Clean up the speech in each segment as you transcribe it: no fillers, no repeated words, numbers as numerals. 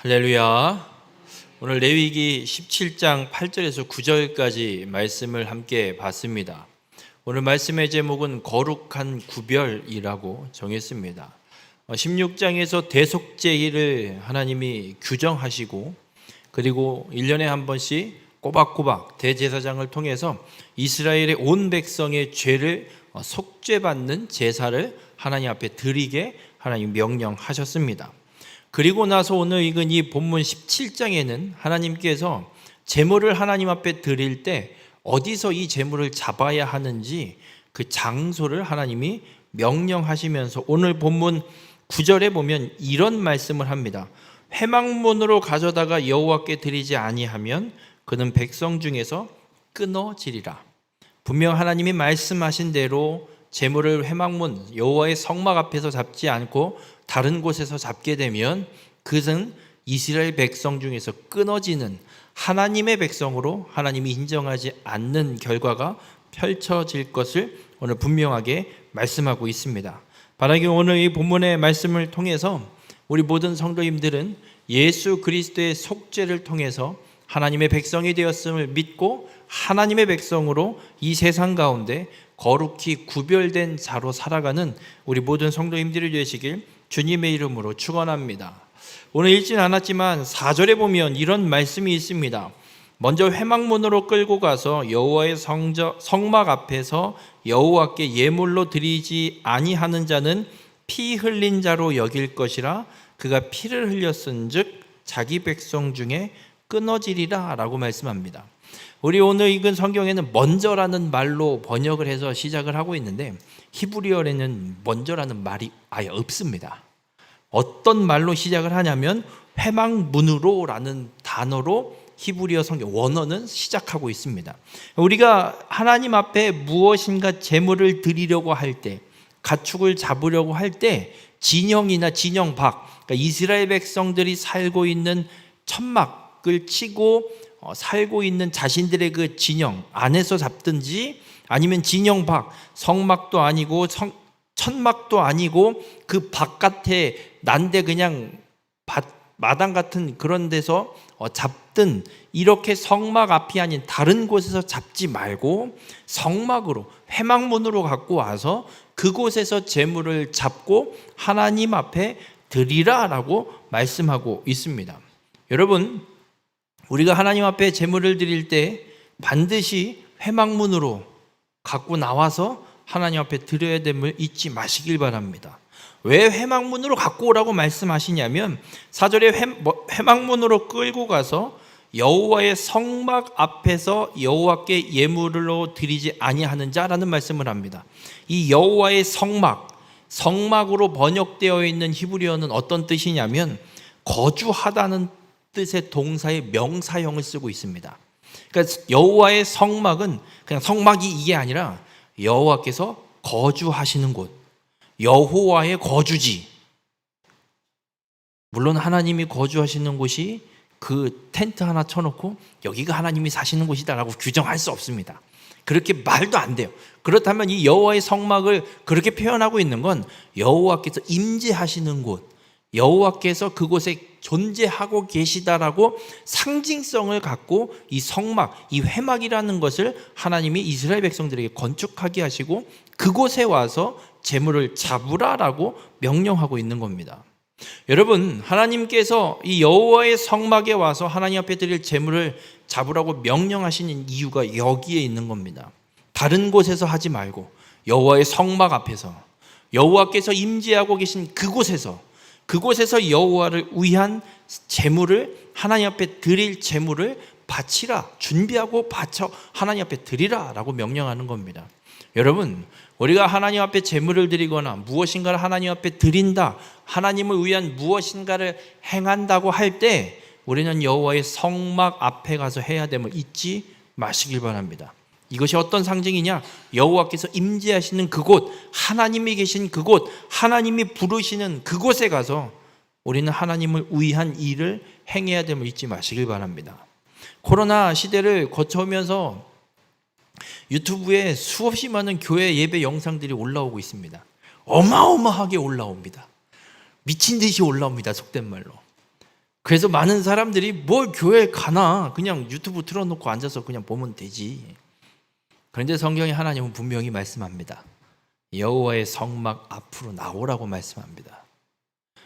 할렐루야. 오늘 레위기 17장 8절에서 9절까지 말씀을 함께 봤습니다. 오늘 말씀의 제목은 거룩한 구별이라고 정했습니다. 16장에서 대속죄일을 하나님이 규정하시고, 그리고 1년에 한 번씩 꼬박꼬박 대제사장을 통해서 이스라엘의 온 백성의 죄를 속죄받는 제사를 하나님 앞에 드리게 하나님 명령하셨습니다. 그리고 나서 오늘 읽은 이 본문 17장에는 하나님께서 제물을 하나님 앞에 드릴 때 어디서 이 제물을 잡아야 하는지 그 장소를 하나님이 명령하시면서 오늘 본문 9절에 보면 이런 말씀을 합니다. 회막문으로 가져다가 여호와께 드리지 아니하면 그는 백성 중에서 끊어지리라. 분명 하나님이 말씀하신 대로 제물을 회막문 여호와의 성막 앞에서 잡지 않고 다른 곳에서 잡게 되면 그것은 이스라엘 백성 중에서 끊어지는 하나님의 백성으로 하나님이 인정하지 않는 결과가 펼쳐질 것을 오늘 분명하게 말씀하고 있습니다. 바라기 오늘 이 본문의 말씀을 통해서 우리 모든 성도님들은 예수 그리스도의 속죄를 통해서 하나님의 백성이 되었음을 믿고 하나님의 백성으로 이 세상 가운데 거룩히 구별된 자로 살아가는 우리 모든 성도님들이 되시길 주님의 이름으로 축원합니다. 오늘 읽진 않았지만 4절에 보면 이런 말씀이 있습니다. 먼저 회막문으로 끌고 가서 여호와의 성막 앞에서 여호와께 예물로 드리지 아니하는 자는 피 흘린 자로 여길 것이라. 그가 피를 흘렸은즉 자기 백성 중에 끊어지리라 라고 말씀합니다. 우리 오늘 읽은 성경에는 먼저라는 말로 번역을 해서 시작을 하고 있는데 히브리어에는 먼저라는 말이 아예 없습니다. 어떤 말로 시작을 하냐면 회막문으로 라는 단어로 히브리어 성경 원어는 시작하고 있습니다. 우리가 하나님 앞에 무엇인가 제물을 드리려고 할 때, 가축을 잡으려고 할 때 진영이나 진영박, 그러니까 이스라엘 백성들이 살고 있는 천막을 치고 살고 있는 자신들의 그 진영 안에서 잡든지, 아니면 진영박, 성막도 아니고 천막도 아니고 그 바깥에 난데 그냥 마당 같은 그런 데서 잡든, 이렇게 성막 앞이 아닌 다른 곳에서 잡지 말고 성막으로 회막문으로 갖고 와서 그곳에서 제물을 잡고 하나님 앞에 드리라라고 말씀하고 있습니다. 여러분, 우리가 하나님 앞에 제물을 드릴 때 반드시 회막문으로 갖고 나와서 하나님 앞에 드려야 됨을 잊지 마시길 바랍니다. 왜 회막문으로 갖고 오라고 말씀하시냐면 4절에 회막문으로 끌고 가서 여호와의 성막 앞에서 여호와께 예물로 드리지 아니하는 자라는 말씀을 합니다. 이 여호와의 성막으로 번역되어 있는 히브리어는 어떤 뜻이냐면 거주하다는 뜻의 동사의 명사형을 쓰고 있습니다. 그러니까 여호와의 성막은 그냥 성막이 이게 아니라 여호와께서 거주하시는 곳, 여호와의 거주지. 물론 하나님이 거주하시는 곳이 그 텐트 하나 쳐놓고 여기가 하나님이 사시는 곳이다라고 규정할 수 없습니다. 그렇게 말도 안 돼요. 그렇다면 이 여호와의 성막을 그렇게 표현하고 있는 건 여호와께서 임재하시는 곳, 여호와께서 그곳에 존재하고 계시다라고 상징성을 갖고 이 성막, 이 회막이라는 것을 하나님이 이스라엘 백성들에게 건축하게 하시고 그곳에 와서 제물을 잡으라라고 명령하고 있는 겁니다. 여러분, 하나님께서 이 여호와의 성막에 와서 하나님 앞에 드릴 제물을 잡으라고 명령하시는 이유가 여기에 있는 겁니다. 다른 곳에서 하지 말고 여호와의 성막 앞에서, 여호와께서 임재하고 계신 그곳에서 여호와를 위한 제물을, 하나님 앞에 드릴 제물을 바치라, 준비하고 바쳐 하나님 앞에 드리라 라고 명령하는 겁니다. 여러분, 우리가 하나님 앞에 제물을 드리거나 무엇인가를 하나님 앞에 드린다, 하나님을 위한 무엇인가를 행한다고 할 때 우리는 여호와의 성막 앞에 가서 해야 됨을 잊지 마시길 바랍니다. 이것이 어떤 상징이냐? 여호와께서 임재하시는 그곳, 하나님이 계신 그곳, 하나님이 부르시는 그곳에 가서 우리는 하나님을 위한 일을 행해야 됨을 잊지 마시길 바랍니다. 코로나 시대를 거쳐오면서 유튜브에 수없이 많은 교회 예배 영상들이 올라오고 있습니다. 어마어마하게 올라옵니다. 미친 듯이 올라옵니다. 속된 말로. 그래서 많은 사람들이 뭘 교회에 가나 그냥 유튜브 틀어놓고 앉아서 그냥 보면 되지. 그런데 성경에 하나님은 분명히 말씀합니다. 여호와의 성막 앞으로 나오라고 말씀합니다.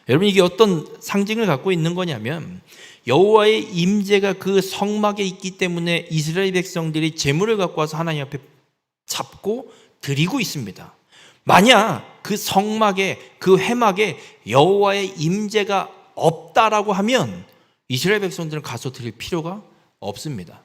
여러분, 이게 어떤 상징을 갖고 있는 거냐면 여호와의 임재가 그 성막에 있기 때문에 이스라엘 백성들이 제물을 갖고 와서 하나님 앞에 잡고 드리고 있습니다. 만약 그 성막에, 그 회막에 여호와의 임재가 없다라고 하면 이스라엘 백성들은 가서 드릴 필요가 없습니다.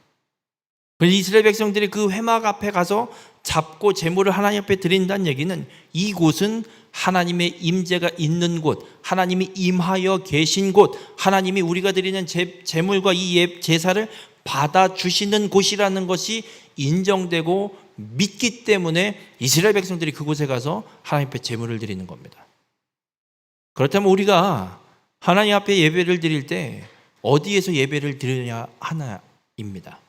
그래서 이스라엘 백성들이 그 회막 앞에 가서 잡고 제물을 하나님 앞에 드린다는 얘기는 이곳은 하나님의 임재가 있는 곳, 하나님이 임하여 계신 곳, 하나님이 우리가 드리는 제물과 이 제사를 받아주시는 곳이라는 것이 인정되고 믿기 때문에 이스라엘 백성들이 그곳에 가서 하나님 앞에 제물을 드리는 겁니다. 그렇다면 우리가 하나님 앞에 예배를 드릴 때 어디에서 예배를 드려야 하나입니다.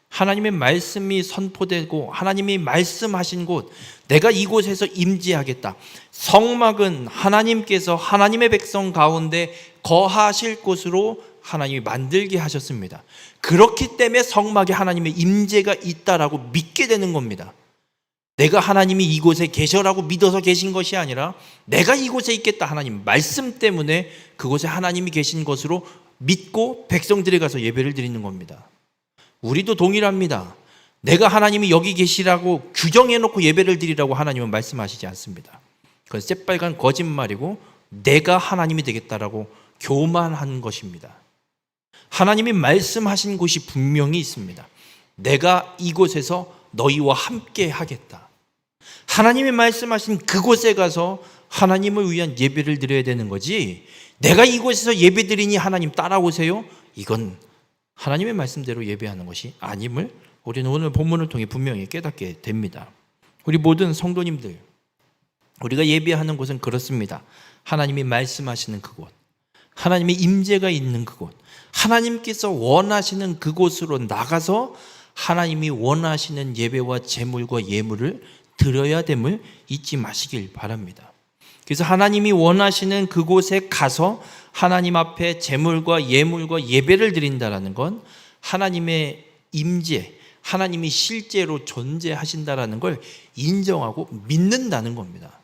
하나님의 말씀이 선포되고 하나님이 말씀하신 곳, 내가 이곳에서 임재하겠다. 성막은 하나님께서 하나님의 백성 가운데 거하실 곳으로 하나님이 만들게 하셨습니다. 그렇기 때문에 성막에 하나님의 임재가 있다라고 믿게 되는 겁니다. 내가 하나님이 이곳에 계셔라고 믿어서 계신 것이 아니라 내가 이곳에 있겠다, 하나님 말씀 때문에 그곳에 하나님이 계신 것으로 믿고 백성들이 가서 예배를 드리는 겁니다. 우리도 동일합니다. 내가 하나님이 여기 계시라고 규정해놓고 예배를 드리라고 하나님은 말씀하시지 않습니다. 그건 새빨간 거짓말이고 내가 하나님이 되겠다라고 교만한 것입니다. 하나님이 말씀하신 곳이 분명히 있습니다. 내가 이곳에서 너희와 함께 하겠다. 하나님이 말씀하신 그곳에 가서 하나님을 위한 예배를 드려야 되는 거지, 내가 이곳에서 예배 드리니 하나님 따라오세요, 이건 하나님의 말씀대로 예배하는 것이 아님을 우리는 오늘 본문을 통해 분명히 깨닫게 됩니다. 우리 모든 성도님들, 우리가 예배하는 곳은 그렇습니다. 하나님이 말씀하시는 그곳, 하나님의 임재가 있는 그곳, 하나님께서 원하시는 그곳으로 나가서 하나님이 원하시는 예배와 제물과 예물을 드려야 됨을 잊지 마시길 바랍니다. 그래서 하나님이 원하시는 그곳에 가서 하나님 앞에 제물과 예물과 예배를 드린다는 건 하나님의 임재, 하나님이 실제로 존재하신다는 걸 인정하고 믿는다는 겁니다.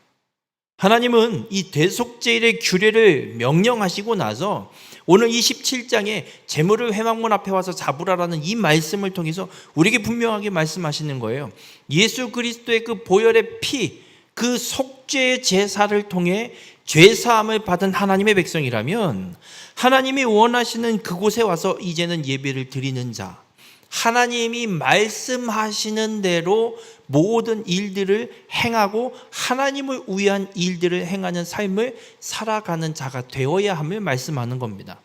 하나님은 이 대속제일의 규례를 명령하시고 나서 오늘 27장에 제물을 회막문 앞에 와서 잡으라라는 이 말씀을 통해서 우리에게 분명하게 말씀하시는 거예요. 예수 그리스도의 그 보혈의 피, 그 속죄의 제사를 통해 죄사함을 받은 하나님의 백성이라면 하나님이 원하시는 그곳에 와서 이제는 예배를 드리는 자, 하나님이 말씀하시는 대로 모든 일들을 행하고 하나님을 위한 일들을 행하는 삶을 살아가는 자가 되어야 함을 말씀하는 겁니다.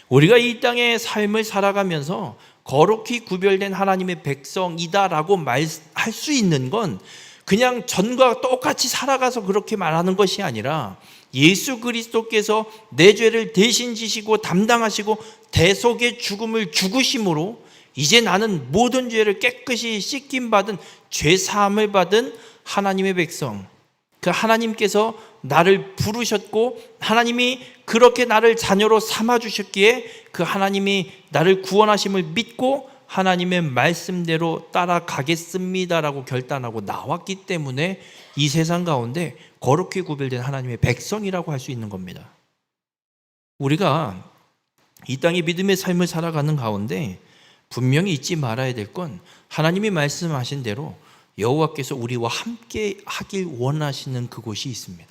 우리가 이 땅의 삶을 살아가면서 거룩히 구별된 하나님의 백성이다라고 말할 수 있는 건 그냥 전과 똑같이 살아가서 그렇게 말하는 것이 아니라 예수 그리스도께서 내 죄를 대신 지시고 담당하시고 대속의 죽음을 죽으심으로 이제 나는 모든 죄를 깨끗이 씻김받은 죄사함을 받은 하나님의 백성, 그 하나님께서 나를 부르셨고 하나님이 그렇게 나를 자녀로 삼아주셨기에 그 하나님이 나를 구원하심을 믿고 하나님의 말씀대로 따라가겠습니다라고 결단하고 나왔기 때문에 이 세상 가운데 거룩히 구별된 하나님의 백성이라고 할 수 있는 겁니다. 우리가 이 땅의 믿음의 삶을 살아가는 가운데 분명히 잊지 말아야 될 건 하나님이 말씀하신 대로 여호와께서 우리와 함께 하길 원하시는 그곳이 있습니다.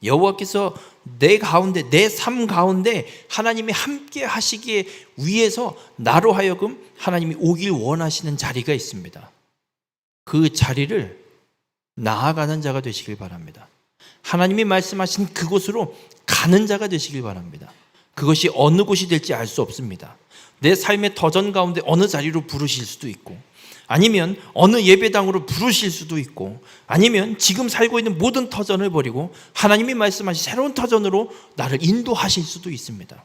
여호와께서 내 가운데, 내 삶 가운데 하나님이 함께 하시기에 위해서 나로 하여금 하나님이 오길 원하시는 자리가 있습니다. 그 자리를 나아가는 자가 되시길 바랍니다. 하나님이 말씀하신 그곳으로 가는 자가 되시길 바랍니다. 그것이 어느 곳이 될지 알 수 없습니다. 내 삶의 터전 가운데 어느 자리로 부르실 수도 있고, 아니면 어느 예배당으로 부르실 수도 있고, 아니면 지금 살고 있는 모든 터전을 버리고 하나님이 말씀하신 새로운 터전으로 나를 인도하실 수도 있습니다.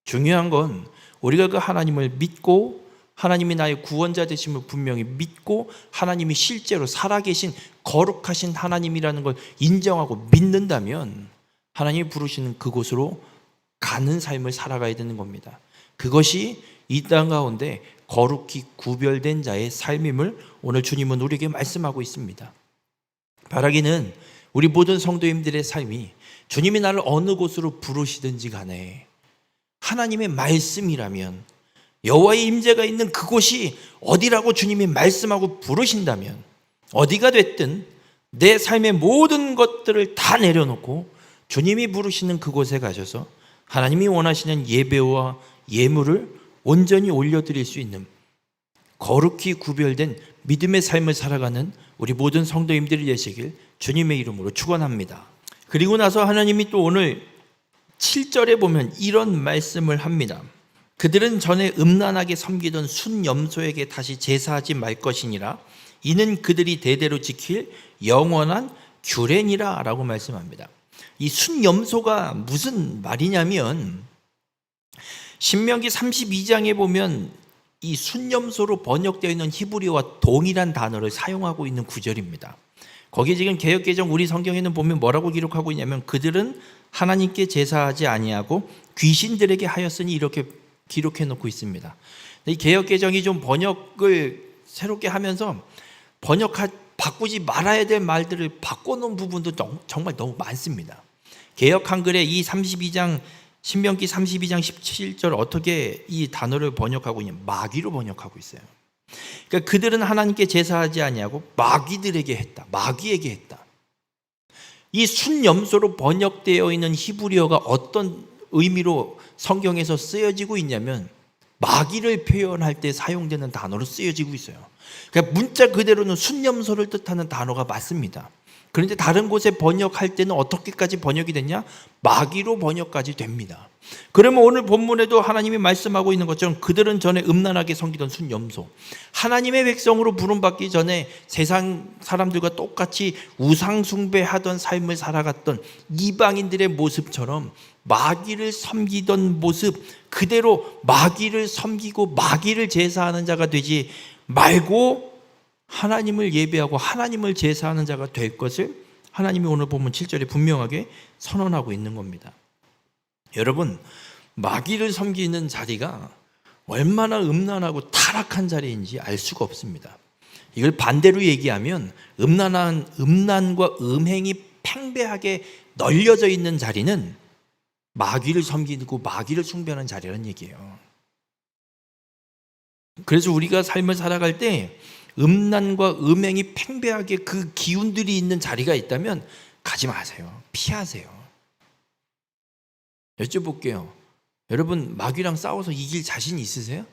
중요한 건 우리가 그 하나님을 믿고 하나님이 나의 구원자 되심을 분명히 믿고 하나님이 실제로 살아계신 거룩하신 하나님이라는 걸 인정하고 믿는다면 하나님이 부르시는 그곳으로 가는 삶을 살아가야 되는 겁니다. 그것이 이 땅 가운데 거룩히 구별된 자의 삶임을 오늘 주님은 우리에게 말씀하고 있습니다. 바라기는 우리 모든 성도님들의 삶이 주님이 나를 어느 곳으로 부르시든지 간에 하나님의 말씀이라면, 여호와의 임재가 있는 그곳이 어디라고 주님이 말씀하고 부르신다면 어디가 됐든 내 삶의 모든 것들을 다 내려놓고 주님이 부르시는 그곳에 가셔서 하나님이 원하시는 예배와 예물을 온전히 올려드릴 수 있는 거룩히 구별된 믿음의 삶을 살아가는 우리 모든 성도님들이 되시길 주님의 이름으로 축원합니다. 그리고 나서 하나님이 또 오늘 7절에 보면 이런 말씀을 합니다. 그들은 전에 음란하게 섬기던 순염소에게 다시 제사하지 말 것이니라. 이는 그들이 대대로 지킬 영원한 규례니라 라고 말씀합니다. 이 순염소가 무슨 말이냐면 신명기 32장에 보면 이 순염소로 번역되어 있는 히브리어와 동일한 단어를 사용하고 있는 구절입니다. 거기에 지금 개역개정 우리 성경에는 보면 뭐라고 기록하고 있냐면 그들은 하나님께 제사하지 아니하고 귀신들에게 하였으니 이렇게 기록해 놓고 있습니다. 이 개역개정이 좀 번역을 새롭게 하면서 바꾸지 말아야 될 말들을 바꿔놓은 부분도 정말 너무 많습니다. 개역 한글에 이 32장 신명기 32장 17절 어떻게 이 단어를 번역하고 있냐면 마귀로 번역하고 있어요. 그러니까 그들은 하나님께 제사하지 아니하고 마귀들에게 했다. 마귀에게 했다. 이 순염소로 번역되어 있는 히브리어가 어떤 의미로 성경에서 쓰여지고 있냐면 마귀를 표현할 때 사용되는 단어로 쓰여지고 있어요. 그러니까 문자 그대로는 순염소를 뜻하는 단어가 맞습니다. 그런데 다른 곳에 번역할 때는 어떻게까지 번역이 됐냐? 마귀로 번역까지 됩니다. 그러면 오늘 본문에도 하나님이 말씀하고 있는 것처럼 그들은 전에 음란하게 섬기던 순염소, 하나님의 백성으로 부름받기 전에 세상 사람들과 똑같이 우상 숭배하던 삶을 살아갔던 이방인들의 모습처럼 마귀를 섬기던 모습 그대로 마귀를 섬기고 마귀를 제사하는 자가 되지 말고 하나님을 예배하고 하나님을 제사하는 자가 될 것을 하나님이 오늘 보면 7절에 분명하게 선언하고 있는 겁니다. 여러분, 마귀를 섬기는 자리가 얼마나 음란하고 타락한 자리인지 알 수가 없습니다. 이걸 반대로 얘기하면 음란과 음행이 팽배하게 널려져 있는 자리는 마귀를 섬기고 마귀를 숭배하는 자리라는 얘기예요. 그래서 우리가 삶을 살아갈 때 음란과 음행이 팽배하게 그 기운들이 있는 자리가 있다면 가지 마세요. 피하세요. 여쭤볼게요. 여러분 마귀랑 싸워서 이길 자신 있으세요?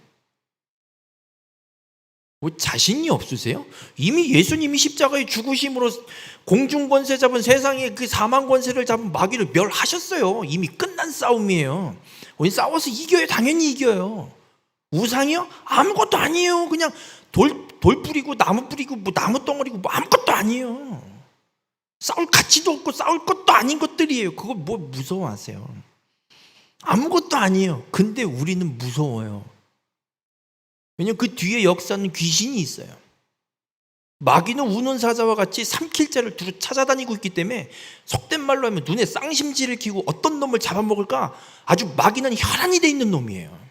뭐 자신이 없으세요? 이미 예수님이 십자가에 죽으심으로 공중권세 잡은 세상의 그 사망 권세를 잡은 마귀를 멸하셨어요. 이미 끝난 싸움이에요. 우리 싸워서 이겨요. 당연히 이겨요. 우상이요? 아무것도 아니에요. 그냥 돌 뿌리고 나무 뿌리고 뭐 나무 덩어리고 뭐 아무것도 아니에요. 싸울 가치도 없고 싸울 것도 아닌 것들이에요. 그거 뭐 무서워하세요? 아무것도 아니에요. 근데 우리는 무서워요. 왜냐하면 그 뒤에 역사는 귀신이 있어요. 마귀는 우는 사자와 같이 삼킬 자를 두루 찾아다니고 있기 때문에 속된 말로 하면 눈에 쌍심지를 키고 어떤 놈을 잡아먹을까 아주 마귀는 혈안이 돼 있는 놈이에요.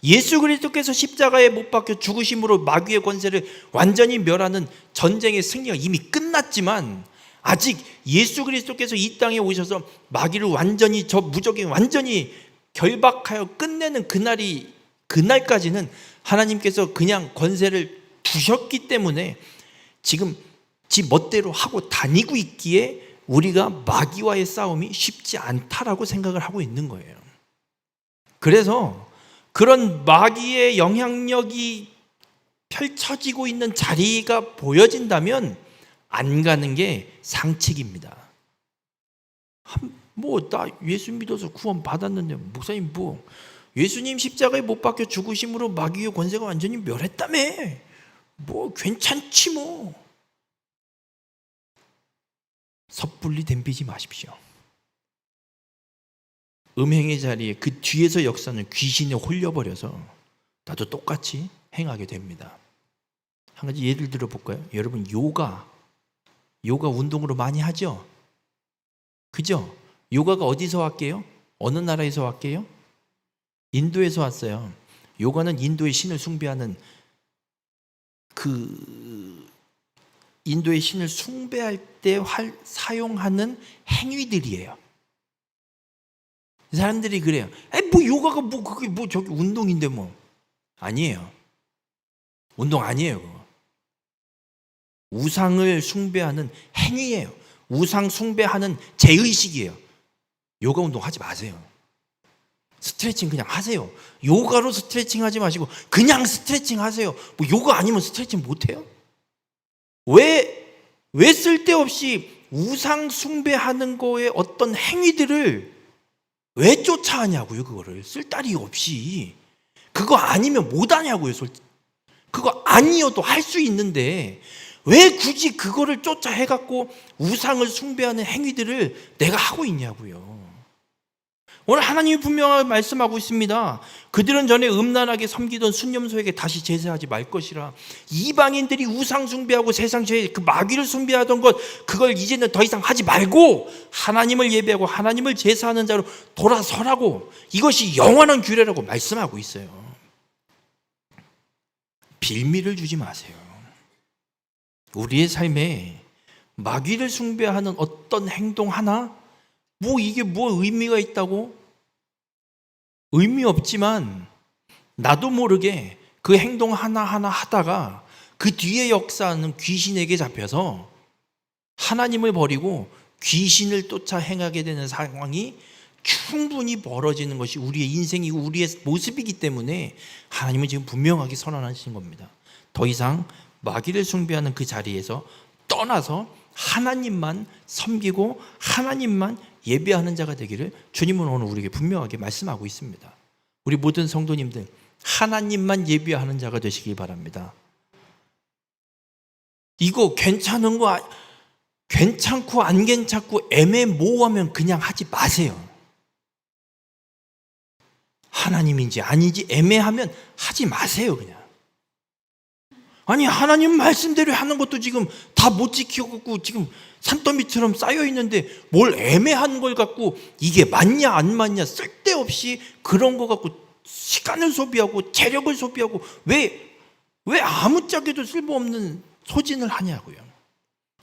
예수 그리스도께서 십자가에 못 박혀 죽으심으로 마귀의 권세를 완전히 멸하는 전쟁의 승리가 이미 끝났지만 아직 예수 그리스도께서 이 땅에 오셔서 마귀를 완전히 저 무적에 완전히 결박하여 끝내는 그날까지는 하나님께서 그냥 권세를 두셨기 때문에 지금 지 멋대로 하고 다니고 있기에 우리가 마귀와의 싸움이 쉽지 않다라고 생각을 하고 있는 거예요. 그래서 그런 마귀의 영향력이 펼쳐지고 있는 자리가 보여진다면 안 가는 게 상책입니다. 뭐 나 예수 믿어서 구원 받았는데 목사님 뭐 예수님 십자가에 못 박혀 죽으심으로 마귀의 권세가 완전히 멸했다며 뭐 괜찮지 뭐. 섣불리 덤비지 마십시오. 음행의 자리에 그 뒤에서 역사는 귀신에 홀려버려서 나도 똑같이 행하게 됩니다. 한 가지 예를 들어볼까요? 여러분 요가 운동으로 많이 하죠? 그죠? 요가가 어디서 왔게요? 어느 나라에서 왔게요? 인도에서 왔어요. 요거는 인도의 신을 숭배하는 그 인도의 신을 숭배할 때 사용하는 행위들이에요. 사람들이 그래요. 뭐 요가가 뭐 그게 뭐 저기 운동인데 뭐. 아니에요. 운동 아니에요. 그거. 우상을 숭배하는 행위예요. 우상 숭배하는 제의식이에요. 요가 운동 하지 마세요. 스트레칭 그냥 하세요. 요가로 스트레칭 하지 마시고 그냥 스트레칭 하세요. 뭐 요가 아니면 스트레칭 못 해요? 왜 쓸데없이 우상 숭배하는 거에 어떤 행위들을 왜 쫓아하냐고요, 그거를. 쓸데리 없이. 그거 아니면 못 하냐고요, 그거 아니어도 할 수 있는데 왜 굳이 그거를 쫓아 해갖고 우상을 숭배하는 행위들을 내가 하고 있냐고요. 오늘 하나님이 분명하게 말씀하고 있습니다. 그들은 전에 음란하게 섬기던 순념소에게 다시 제사하지 말 것이라. 이방인들이 우상 숭배하고 세상 죄 그 마귀를 숭배하던 것 그걸 이제는 더 이상 하지 말고 하나님을 예배하고 하나님을 제사하는 자로 돌아서라고. 이것이 영원한 규례라고 말씀하고 있어요. 빌미를 주지 마세요. 우리의 삶에 마귀를 숭배하는 어떤 행동 하나 뭐 이게 뭐 의미가 있다고? 의미 없지만 나도 모르게 그 행동 하나하나 하다가 그 뒤에 역사하는 귀신에게 잡혀서 하나님을 버리고 귀신을 쫓아 행하게 되는 상황이 충분히 벌어지는 것이 우리의 인생이고 우리의 모습이기 때문에 하나님은 지금 분명하게 선언하신 겁니다. 더 이상 마귀를 숭배하는 그 자리에서 떠나서 하나님만 섬기고 하나님만 예배하는 자가 되기를 주님은 오늘 우리에게 분명하게 말씀하고 있습니다. 우리 모든 성도님들 하나님만 예배하는 자가 되시길 바랍니다. 이거 괜찮은 거 괜찮고 안 괜찮고 애매모호하면 그냥 하지 마세요. 하나님인지 아닌지 애매하면 하지 마세요. 그냥. 아니 하나님 말씀대로 하는 것도 지금 다 못 지키고 지금 산더미처럼 쌓여 있는데 뭘 애매한 걸 갖고 이게 맞냐 안 맞냐 쓸데없이 그런 거 갖고 시간을 소비하고 체력을 소비하고 왜 아무짝에도 쓸모없는 소진을 하냐고요.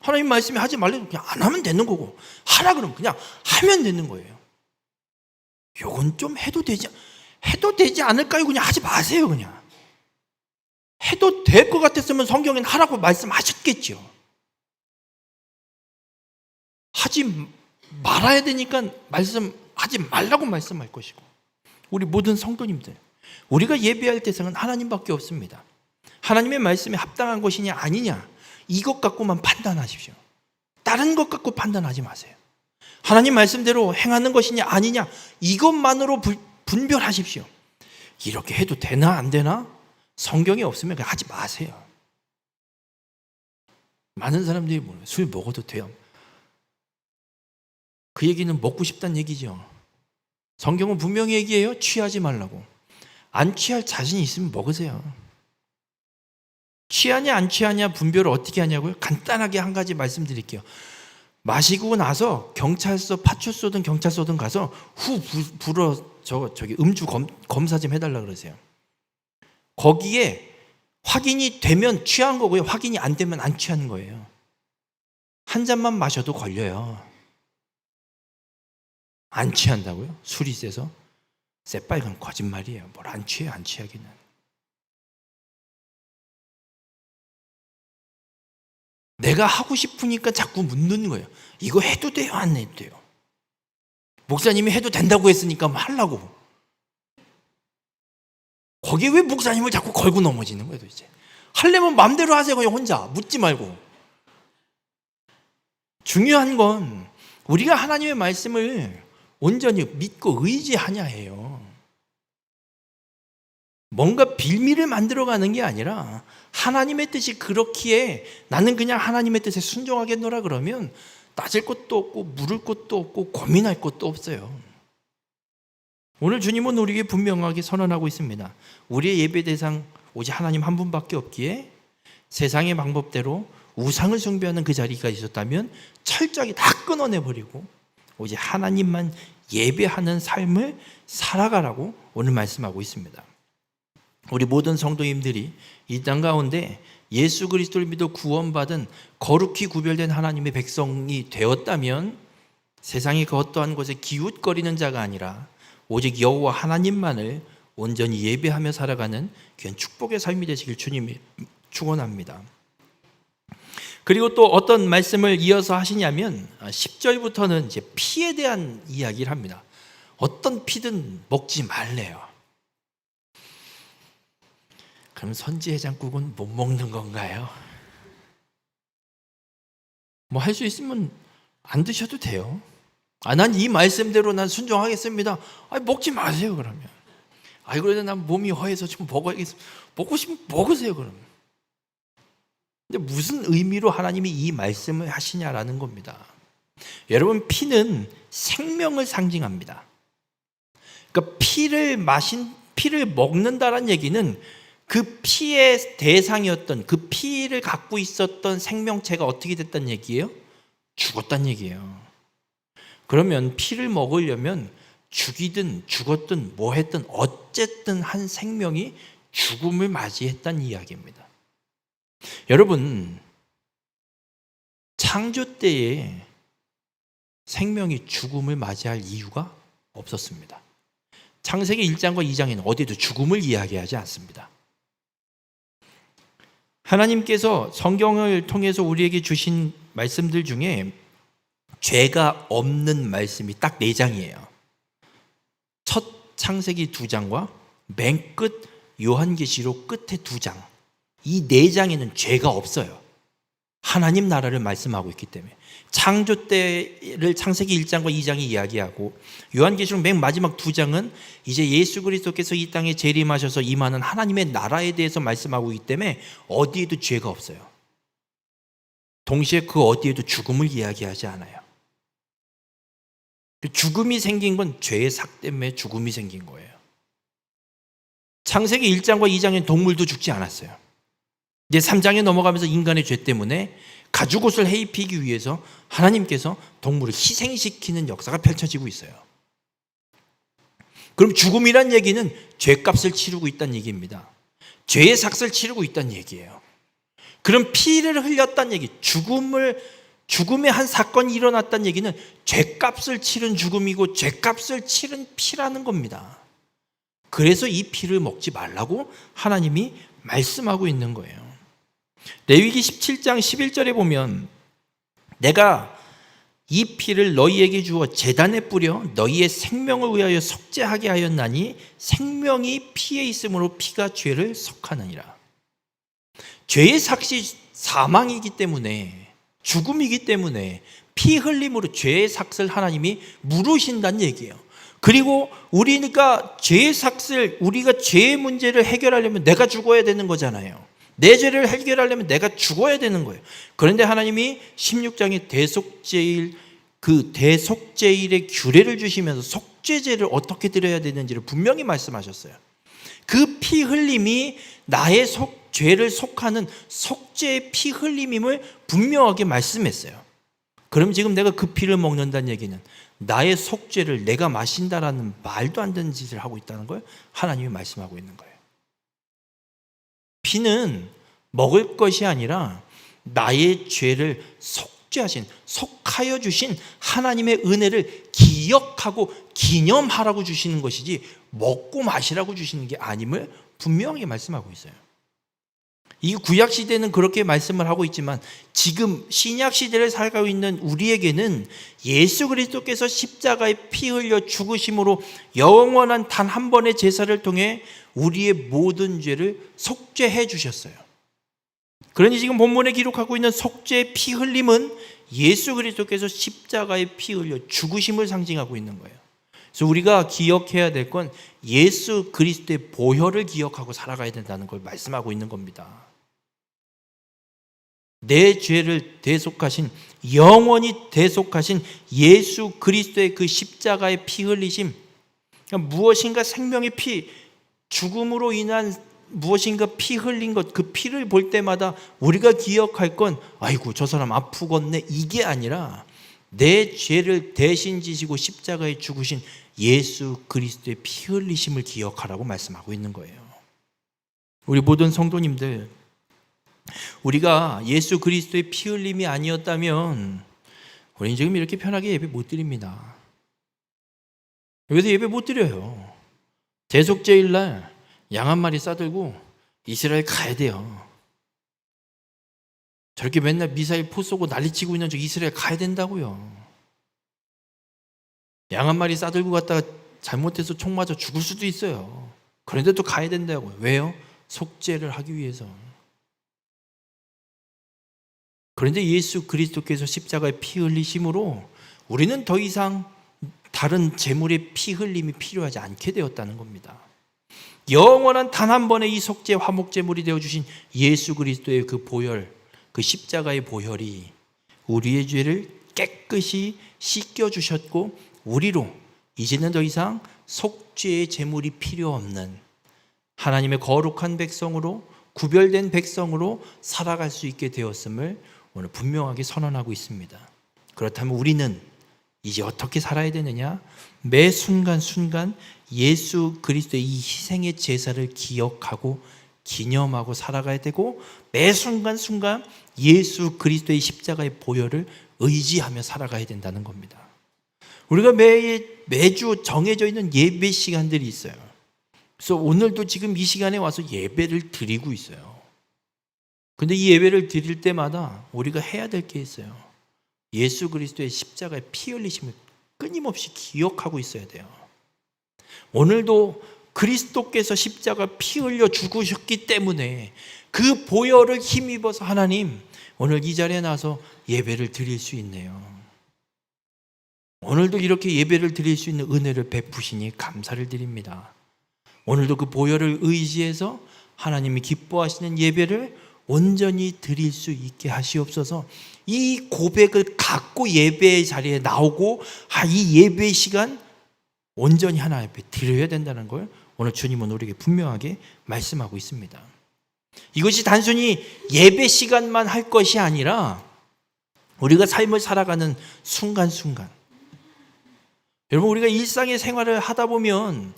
하나님 말씀이 하지 말래도 그냥 안 하면 되는 거고 하라 그러면 그냥 하면 되는 거예요. 요건 좀 해도 되지 않을까요? 그냥 하지 마세요. 그냥 해도 될 것 같았으면 성경엔 하라고 말씀하셨겠죠. 하지 말아야 되니까 말씀하지 말라고 말씀할 것이고. 우리 모든 성도님들 우리가 예배할 대상은 하나님밖에 없습니다. 하나님의 말씀에 합당한 것이냐 아니냐 이것 갖고만 판단하십시오. 다른 것 갖고 판단하지 마세요. 하나님 말씀대로 행하는 것이냐 아니냐 이것만으로 분별하십시오. 이렇게 해도 되나 안 되나? 성경에 없으면 그냥 하지 마세요. 많은 사람들이 뭐래요? 술 먹어도 돼요. 그 얘기는 먹고 싶다는 얘기죠. 성경은 분명히 얘기해요. 취하지 말라고. 안 취할 자신이 있으면 먹으세요. 취하냐 안 취하냐 분별을 어떻게 하냐고요? 간단하게 한 가지 말씀드릴게요. 마시고 나서 경찰서 파출소든 경찰서든 가서 저기 음주 검사 좀 해달라 그러세요. 거기에 확인이 되면 취한 거고요. 확인이 안 되면 안 취하는 거예요. 한 잔만 마셔도 걸려요. 안 취한다고요? 술이 세서? 새빨간 거짓말이에요. 뭘 안 취해요, 안 취하기는. 내가 하고 싶으니까 자꾸 묻는 거예요. 이거 해도 돼요, 안 해도 돼요? 목사님이 해도 된다고 했으니까 뭐 하려고. 거기에 왜 목사님을 자꾸 걸고 넘어지는 거예요, 도대체? 하려면 마음대로 하세요, 그냥 혼자. 묻지 말고. 중요한 건 우리가 하나님의 말씀을 온전히 믿고 의지하냐예요. 뭔가 빌미를 만들어가는 게 아니라 하나님의 뜻이 그렇기에 나는 그냥 하나님의 뜻에 순종하겠노라 그러면 따질 것도 없고 물을 것도 없고 고민할 것도 없어요. 오늘 주님은 우리에게 분명하게 선언하고 있습니다. 우리의 예배 대상 오직 하나님 한 분밖에 없기에 세상의 방법대로 우상을 숭배하는 그 자리가 있었다면 철저하게 다 끊어내버리고 오직 하나님만 예배하는 삶을 살아가라고 오늘 말씀하고 있습니다. 우리 모든 성도님들이 이 땅 가운데 예수 그리스도를 믿어 구원받은 거룩히 구별된 하나님의 백성이 되었다면 세상의 그 어떠한 곳에 기웃거리는 자가 아니라 오직 여호와 하나님만을 온전히 예배하며 살아가는 귀한 축복의 삶이 되시길 주님이 축원합니다. 그리고 또 어떤 말씀을 이어서 하시냐면 10절부터는 이제 피에 대한 이야기를 합니다. 어떤 피든 먹지 말래요. 그럼 선지해장국은 못 먹는 건가요? 뭐 할 수 있으면 안 드셔도 돼요. 난 이 말씀대로 난 순종하겠습니다. 먹지 마세요 그러면. 그래도 난 몸이 허해서 지금 먹어야겠습니다. 먹고 싶으면 먹으세요 그러면. 근데 무슨 의미로 하나님이 이 말씀을 하시냐라는 겁니다. 여러분, 피는 생명을 상징합니다. 그러니까 피를 먹는다는 얘기는 그 피의 대상이었던, 그 피를 갖고 있었던 생명체가 어떻게 됐다는 얘기예요? 죽었다는 얘기예요. 그러면 피를 먹으려면 죽이든 죽었든 뭐 했든 어쨌든 한 생명이 죽음을 맞이했다는 이야기입니다. 여러분, 창조 때에 생명이 죽음을 맞이할 이유가 없었습니다. 창세기 1장과 2장에는 어디에도 죽음을 이야기하지 않습니다. 하나님께서 성경을 통해서 우리에게 주신 말씀들 중에 죄가 없는 말씀이 딱 4장이에요. 첫 창세기 2장과 맨 끝 요한계시록 끝에 2장. 이 4장에는 죄가 없어요. 하나님 나라를 말씀하고 있기 때문에. 창조 때를 창세기 1장과 2장이 이야기하고 요한계시록 맨 마지막 2장은 이제 예수 그리스도께서 이 땅에 재림하셔서 임하는 하나님의 나라에 대해서 말씀하고 있기 때문에 어디에도 죄가 없어요. 동시에 그 어디에도 죽음을 이야기하지 않아요. 죽음이 생긴 건 죄의 삭 때문에 죽음이 생긴 거예요. 창세기 1장과 2장엔 동물도 죽지 않았어요. 이제 3장에 넘어가면서 인간의 죄 때문에 가죽옷을 해입히기 위해서 하나님께서 동물을 희생시키는 역사가 펼쳐지고 있어요. 그럼 죽음이란 얘기는 죄값을 치르고 있다는 얘기입니다. 죄의 삭을 치르고 있다는 얘기예요. 그럼 피를 흘렸다는 얘기, 죽음의 한 사건이 일어났다는 얘기는 죄값을 치른 죽음이고 죄값을 치른 피라는 겁니다. 그래서 이 피를 먹지 말라고 하나님이 말씀하고 있는 거예요. 레위기 17장 11절에 보면 내가 이 피를 너희에게 주어 제단에 뿌려 너희의 생명을 위하여 속죄하게 하였나니 생명이 피에 있으므로 피가 죄를 속하느니라. 죄의 삭이 사망이기 때문에, 죽음이기 때문에 피 흘림으로 죄의 삭을 하나님이 물으신다는 얘기예요. 그리고 우리가 죄의 삭을, 우리가 죄의 문제를 해결하려면 내가 죽어야 되는 거잖아요. 내 죄를 해결하려면 내가 죽어야 되는 거예요. 그런데 하나님이 16장에 대속제일, 그 대속제일의 규례를 주시면서 속죄제를 어떻게 드려야 되는지를 분명히 말씀하셨어요. 그 피 흘림이 나의 죄를 속하는 속죄의 피 흘림임을 분명하게 말씀했어요. 그럼 지금 내가 그 피를 먹는다는 얘기는 나의 속죄를 내가 마신다라는 말도 안 되는 짓을 하고 있다는 걸 하나님이 말씀하고 있는 거예요. 피는 먹을 것이 아니라 나의 죄를 속하여 주신 하나님의 은혜를 기억하고 기념하라고 주시는 것이지 먹고 마시라고 주시는 게 아님을 분명히 말씀하고 있어요. 이 구약 시대는 그렇게 말씀을 하고 있지만 지금 신약 시대를 살아가고 있는 우리에게는 예수 그리스도께서 십자가에 피 흘려 죽으심으로 영원한 단 한 번의 제사를 통해 우리의 모든 죄를 속죄해 주셨어요. 그러니 지금 본문에 기록하고 있는 속죄의 피 흘림은 예수 그리스도께서 십자가에 피 흘려 죽으심을 상징하고 있는 거예요. 그래서 우리가 기억해야 될 건 예수 그리스도의 보혈을 기억하고 살아가야 된다는 걸 말씀하고 있는 겁니다. 내 죄를 대속하신, 영원히 대속하신 예수 그리스도의 그 십자가의 피 흘리심, 그러니까 무엇인가 생명의 피, 죽음으로 인한 무엇인가 피 흘린 것, 그 피를 볼 때마다 우리가 기억할 건 아이고 저 사람 아프겠네, 이게 아니라 내 죄를 대신 지시고 십자가에 죽으신 예수 그리스도의 피 흘리심을 기억하라고 말씀하고 있는 거예요. 우리 모든 성도님들, 우리가 예수 그리스도의 피 흘림이 아니었다면 우리는 지금 이렇게 편하게 예배 못 드립니다. 여기서 예배 못 드려요. 대속죄일날 양 한 마리 싸들고 이스라엘 가야 돼요. 저렇게 맨날 미사일 포 쏘고 난리치고 있는 저 이스라엘 가야 된다고요. 양 한 마리 싸들고 갔다가 잘못해서 총 맞아 죽을 수도 있어요. 그런데 또 가야 된다고요. 왜요? 속죄를 하기 위해서. 그런데 예수 그리스도께서 십자가에 피 흘리심으로 우리는 더 이상 다른 제물의 피 흘림이 필요하지 않게 되었다는 겁니다. 영원한 단 한 번의 이 속죄 화목제물이 되어주신 예수 그리스도의 그 보혈, 그 십자가의 보혈이 우리의 죄를 깨끗이 씻겨주셨고 우리로 이제는 더 이상 속죄의 제물이 필요 없는 하나님의 거룩한 백성으로 구별된 백성으로 살아갈 수 있게 되었음을 오늘 분명하게 선언하고 있습니다. 그렇다면 우리는 이제 어떻게 살아야 되느냐? 매 순간순간 예수 그리스도의 이 희생의 제사를 기억하고 기념하고 살아가야 되고 매 순간순간 예수 그리스도의 십자가의 보혈을 의지하며 살아가야 된다는 겁니다. 우리가 매주 정해져 있는 예배 시간들이 있어요. 그래서 오늘도 지금 이 시간에 와서 예배를 드리고 있어요. 근데 이 예배를 드릴 때마다 우리가 해야 될 게 있어요. 예수 그리스도의 십자가의 피 흘리심을 끊임없이 기억하고 있어야 돼요. 오늘도 그리스도께서 십자가 피 흘려 죽으셨기 때문에 그 보혈을 힘입어서 하나님 오늘 이 자리에 나서 예배를 드릴 수 있네요. 오늘도 이렇게 예배를 드릴 수 있는 은혜를 베푸시니 감사를 드립니다. 오늘도 그 보혈을 의지해서 하나님이 기뻐하시는 예배를 온전히 드릴 수 있게 하시옵소서. 이 고백을 갖고 예배의 자리에 나오고 이 예배의 시간 온전히 하나님 앞에 드려야 된다는 걸 오늘 주님은 우리에게 분명하게 말씀하고 있습니다. 이것이 단순히 예배 시간만 할 것이 아니라 우리가 삶을 살아가는 순간순간, 여러분 우리가 일상의 생활을 하다 보면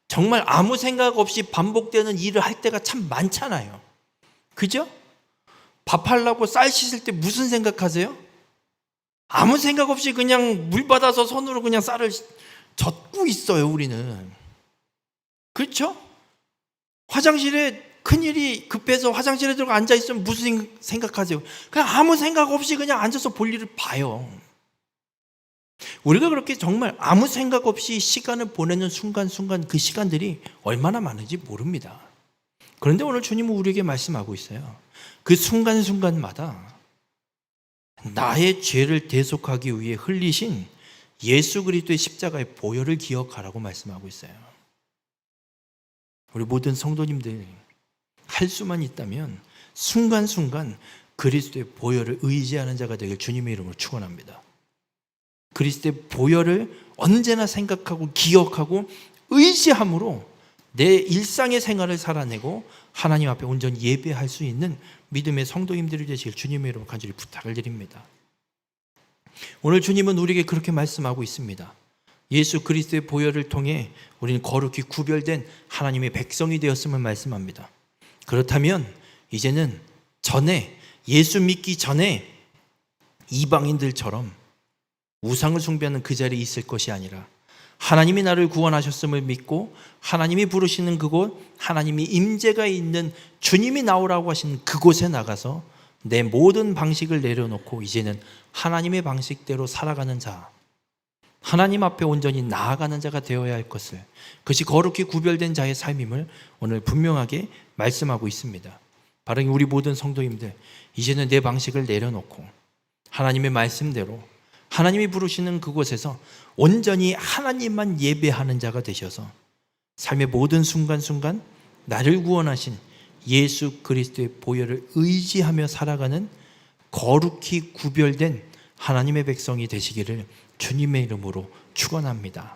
정말 아무 생각 없이 반복되는 일을 할 때가 참 많잖아요. 그죠? 밥하려고 쌀 씻을 때 무슨 생각하세요? 아무 생각 없이 그냥 물 받아서 손으로 그냥 쌀을 젓고 있어요, 우리는. 그렇죠? 화장실에 큰일이 급해서 화장실에 들어가 앉아있으면 무슨 생각하세요? 그냥 아무 생각 없이 그냥 앉아서 볼일을 봐요. 우리가 그렇게 정말 아무 생각 없이 시간을 보내는 순간순간 그 시간들이 얼마나 많은지 모릅니다. 그런데 오늘 주님은 우리에게 말씀하고 있어요. 그 순간순간마다 나의 죄를 대속하기 위해 흘리신 예수 그리스도의 십자가의 보혈을 기억하라고 말씀하고 있어요. 우리 모든 성도님들 할 수만 있다면 순간순간 그리스도의 보혈을 의지하는 자가 되길 주님의 이름으로 축원합니다. 그리스도의 보혈을 언제나 생각하고 기억하고 의지함으로 내 일상의 생활을 살아내고 하나님 앞에 온전히 예배할 수 있는 믿음의 성도님들이 되시길 주님의 이름으로 간절히 부탁을 드립니다. 오늘 주님은 우리에게 그렇게 말씀하고 있습니다. 예수 그리스도의 보혈을 통해 우리는 거룩히 구별된 하나님의 백성이 되었음을 말씀합니다. 그렇다면 이제는 예수 믿기 전에 이방인들처럼 우상을 숭배하는 그 자리에 있을 것이 아니라 하나님이 나를 구원하셨음을 믿고 하나님이 부르시는 그곳, 하나님이 임재가 있는 주님이 나오라고 하시는 그곳에 나가서 내 모든 방식을 내려놓고 이제는 하나님의 방식대로 살아가는 자, 하나님 앞에 온전히 나아가는 자가 되어야 할 것을, 그것이 거룩히 구별된 자의 삶임을 오늘 분명하게 말씀하고 있습니다. 바로 우리 모든 성도님들, 이제는 내 방식을 내려놓고 하나님의 말씀대로 하나님이 부르시는 그곳에서 온전히 하나님만 예배하는 자가 되셔서 삶의 모든 순간순간 나를 구원하신 예수 그리스도의 보혈을 의지하며 살아가는 거룩히 구별된 하나님의 백성이 되시기를 주님의 이름으로 축원합니다.